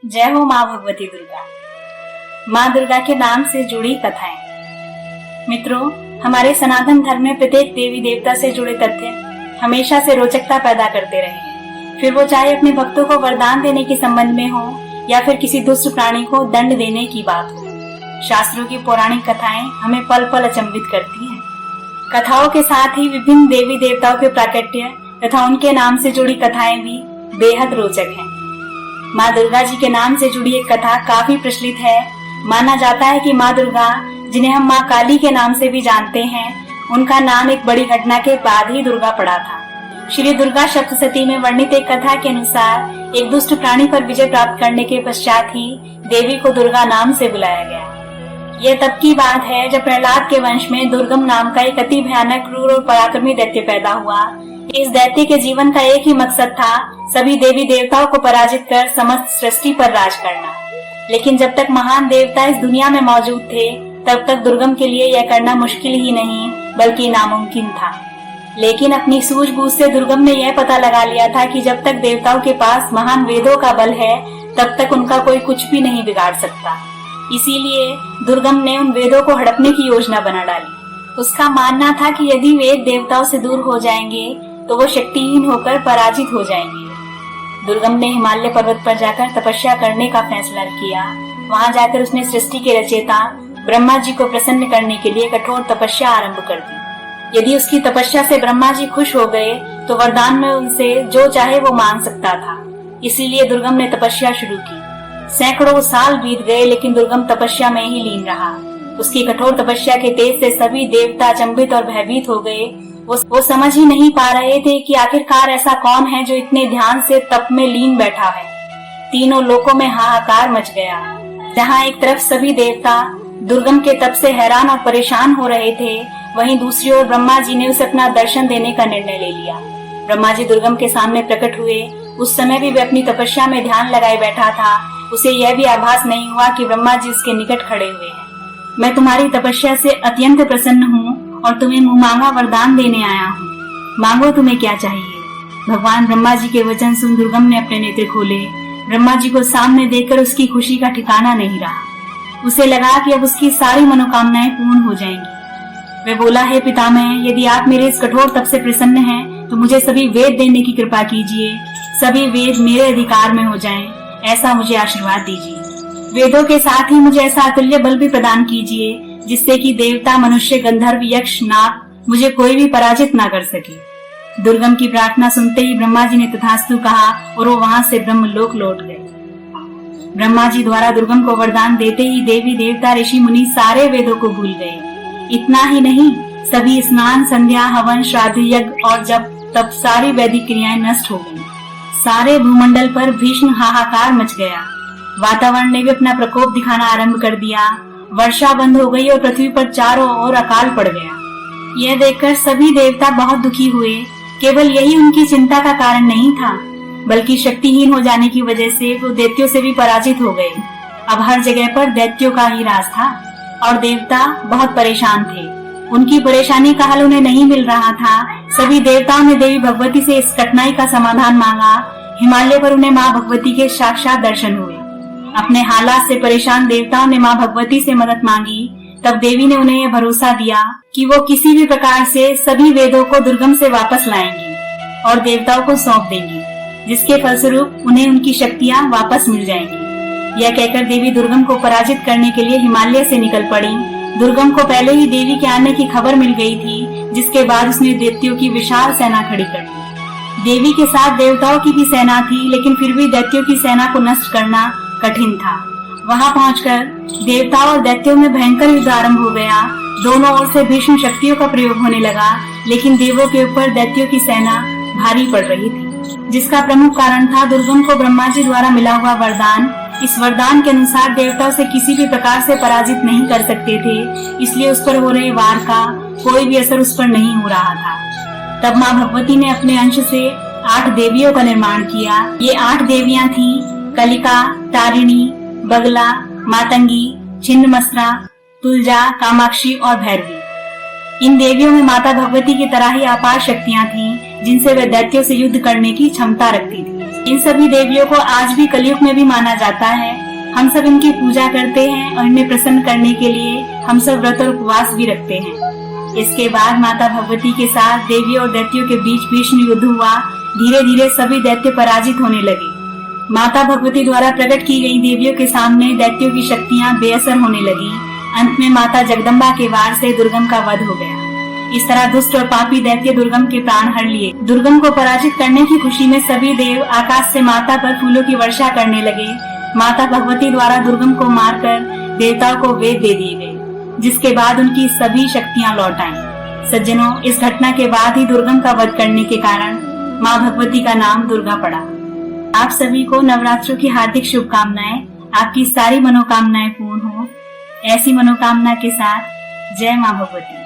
जय हो माँ भगवती दुर्गा। माँ दुर्गा के नाम से जुड़ी कथाएं। मित्रों, हमारे सनातन धर्म में प्रत्येक देवी देवता से जुड़े तथ्य हमेशा से रोचकता पैदा करते रहे हैं। फिर वो चाहे अपने भक्तों को वरदान देने के संबंध में हो या फिर किसी दुष्ट प्राणी को दंड देने की बात हो। शास्त्रों की पौराणिक कथाएं हमें पल पल अचंभित करती हैं। कथाओं के साथ ही विभिन्न देवी देवताओं के प्राकट्य तथा उनके नाम से जुड़ी कथाएं भी बेहद रोचक हैं। माँ दुर्गा जी के नाम से जुड़ी एक कथा काफी प्रचलित है। माना जाता है कि माँ दुर्गा, जिन्हें हम माँ काली के नाम से भी जानते हैं, उनका नाम एक बड़ी घटना के बाद ही दुर्गा पड़ा था। श्री दुर्गा सप्तशती में वर्णित एक कथा के अनुसार एक दुष्ट प्राणी पर विजय प्राप्त करने के पश्चात ही देवी को दुर्गा नाम से बुलाया गया। यह तब की बात है जब प्रहलाद के वंश में दुर्गम नाम का एक अति भयानक, क्रूर और पराक्रमी दैत्य पैदा हुआ। इस दैत्य के जीवन का एक ही मकसद था, सभी देवी देवताओं को पराजित कर समस्त सृष्टि पर राज करना। लेकिन जब तक महान देवता इस दुनिया में मौजूद थे, तब तक दुर्गम के लिए यह करना मुश्किल ही नहीं बल्कि नामुमकिन था। लेकिन अपनी सूझबूझ से दुर्गम ने यह पता लगा लिया था कि जब तक देवताओं के पास महान वेदों का बल है, तब तक उनका कोई कुछ भी नहीं बिगाड़ सकता। इसीलिए दुर्गम ने उन वेदों को हड़पने की योजना बना डाली। उसका मानना था कि यदि वेद देवताओं से दूर हो जाएंगे तो वो शक्तिहीन होकर पराजित हो जाएंगे। दुर्गम ने हिमालय पर्वत पर जाकर तपस्या करने का फैसला किया। वहां जाकर उसने सृष्टि के रचयिता ब्रह्मा जी को प्रसन्न करने के लिए कठोर तपस्या आरंभ कर दी। यदि उसकी तपस्या से ब्रह्मा जी खुश हो गए तो वरदान में उनसे जो चाहे वो मांग सकता था। इसीलिए दुर्गम ने तपस्या शुरू की। सैकड़ों साल बीत गए, लेकिन दुर्गम तपस्या में ही लीन रहा। उसकी कठोर तपस्या के तेज से सभी देवता अचंभित और भयभीत हो गए। वो समझ ही नहीं पा रहे थे कि आखिरकार ऐसा कौन है जो इतने ध्यान से तप में लीन बैठा है। तीनों लोकों में हाहाकार मच गया। जहाँ एक तरफ सभी देवता दुर्गम के तप से हैरान और परेशान हो रहे थे, वहीं दूसरी ओर ब्रह्मा जी ने उसे अपना दर्शन देने का निर्णय ले लिया। ब्रह्मा जी दुर्गम के सामने प्रकट हुए। उस समय भी वे अपनी तपस्या में ध्यान लगाए बैठा था। उसे यह भी आभास नहीं हुआ कि ब्रह्मा जी उसके निकट खड़े हुए हैं। मैं तुम्हारी तपस्या से अत्यंत प्रसन्न हूँ और तुम्हें मुँह मांगा वरदान देने आया हूँ। मांगो, तुम्हें क्या चाहिए। भगवान ब्रह्मा जी के वचन सुन दुर्गम ने अपने नेत्र खोले। ब्रह्मा जी को सामने देखकर उसकी खुशी का ठिकाना नहीं रहा। उसे लगा कि अब उसकी सारी मनोकामनाएं पूर्ण हो जाएंगी। वह बोला, हे पितामह, यदि आप मेरे इस कठोर तप से प्रसन्न हैं, तो मुझे सभी वेद देने की कृपा कीजिए। सभी वेद मेरे अधिकार में हो जाएं, ऐसा मुझे आशीर्वाद दीजिए। वेदों के साथ ही मुझे ऐसा अतुल्य बल भी प्रदान कीजिए जिससे कि देवता, मनुष्य, गंधर्व, यक्ष, नाग मुझे कोई भी पराजित ना कर सके। दुर्गम की प्रार्थना सुनते ही ब्रह्मा जी ने तथास्तु कहा और वो वहां से ब्रह्मलोक लौट गए। ब्रह्मा जी द्वारा दुर्गम को वरदान देते ही देवी देवता, ऋषि मुनि सारे वेदों को भूल गए। इतना ही नहीं, सभी स्नान, संध्या, हवन, श्राद्ध, यज्ञ और जप तब सारी वैदिक क्रियाएं नष्ट हो गयी। सारे भूमंडल पर भीषण हाहाकार मच गया। वातावरण ने भी अपना प्रकोप दिखाना आरंभ कर दिया। वर्षा बंद हो गई और पृथ्वी पर चारों ओर अकाल पड़ गया। यह देखकर सभी देवता बहुत दुखी हुए। केवल यही उनकी चिंता का कारण नहीं था, बल्कि शक्तिहीन हो जाने की वजह से वो दैत्यों से भी पराजित हो गए। अब हर जगह पर दैत्यों का ही राज था और देवता बहुत परेशान थे। उनकी परेशानी का हल उन्हें नहीं मिल रहा था। सभी देवताओं ने देवी भगवती से इस कठिनाई का समाधान मांगा। हिमालय पर उन्हें माँ भगवती के साक्षात दर्शन हुए। अपने हालात से परेशान देवताओं ने माँ भगवती से मदद मांगी। तब देवी ने उन्हें यह भरोसा दिया कि वो किसी भी प्रकार से सभी वेदों को दुर्गम से वापस लाएंगी और देवताओं को सौंप देंगी, जिसके फलस्वरूप उन्हें उनकी शक्तियाँ वापस मिल जाएंगी। यह कहकर देवी दुर्गम को पराजित करने के लिए हिमालय से निकल पड़ी। दुर्गम को पहले ही देवी के आने की खबर मिल गई थी, जिसके बाद उसने दैत्यों की विशाल सेना खड़ी कर दी। देवी के साथ देवताओं की भी सेना थी, लेकिन फिर भी दैत्यों की सेना को नष्ट करना कठिन था। वहां पहुंचकर देवताओं और दैत्यों में भयंकर युद्ध आरंभ हो गया। दोनों ओर से भीषण शक्तियों का प्रयोग होने लगा, लेकिन देवों के ऊपर दैत्यों की सेना भारी पड़ रही थी, जिसका प्रमुख कारण था दुर्गम को ब्रह्मा जी द्वारा मिला हुआ वरदान। इस वरदान के अनुसार देवता उसे किसी भी प्रकार से पराजित नहीं कर सकते थे, इसलिए उस पर हो रहे वार का कोई भी असर उस पर नहीं हो रहा था। तब माँ भगवती ने अपने अंश से 8 देवियों का निर्माण किया। ये 8 देवियां थी कलिका, तारिणी, बगला, मातंगी, छिन्नमस्त्रा, तुलजा, कामाक्षी और भैरवी। इन देवियों में माता भगवती की तरह ही अपार शक्तियां थीं, जिनसे वे दैत्यों से युद्ध करने की क्षमता रखती थी। इन सभी देवियों को आज भी कलयुग में भी माना जाता है। हम सब इनकी पूजा करते हैं और इन्हें प्रसन्न करने के लिए हम सब व्रत और उपवास भी रखते हैं। इसके बाद माता भगवती के साथ देवियों और दैत्यों के बीच भीषण युद्ध हुआ। धीरे धीरे सभी दैत्य पराजित होने लगे। माता भगवती द्वारा प्रकट की गई देवियों के सामने दैत्यों की शक्तियां बेअसर होने लगी। अंत में माता जगदम्बा के वार से दुर्गम का वध हो गया। इस तरह दुष्ट और पापी दैत्य दुर्गम के प्राण हर लिए। दुर्गम को पराजित करने की खुशी में सभी देव आकाश से माता पर फूलों की वर्षा करने लगे। माता भगवती द्वारा दुर्गम को मारकर देवताओं को वेद दे दिए गए, जिसके बाद उनकी सभी शक्तियां लौट आईं। सज्जनों, इस घटना के बाद ही दुर्गम का वध करने के कारण माँ भगवती का नाम दुर्गा पड़ा। आप सभी को नवरात्रों की हार्दिक शुभकामनाएं। आपकी सारी मनोकामनाएं पूर्ण हो, ऐसी मनोकामना के साथ जय माँ भगवती।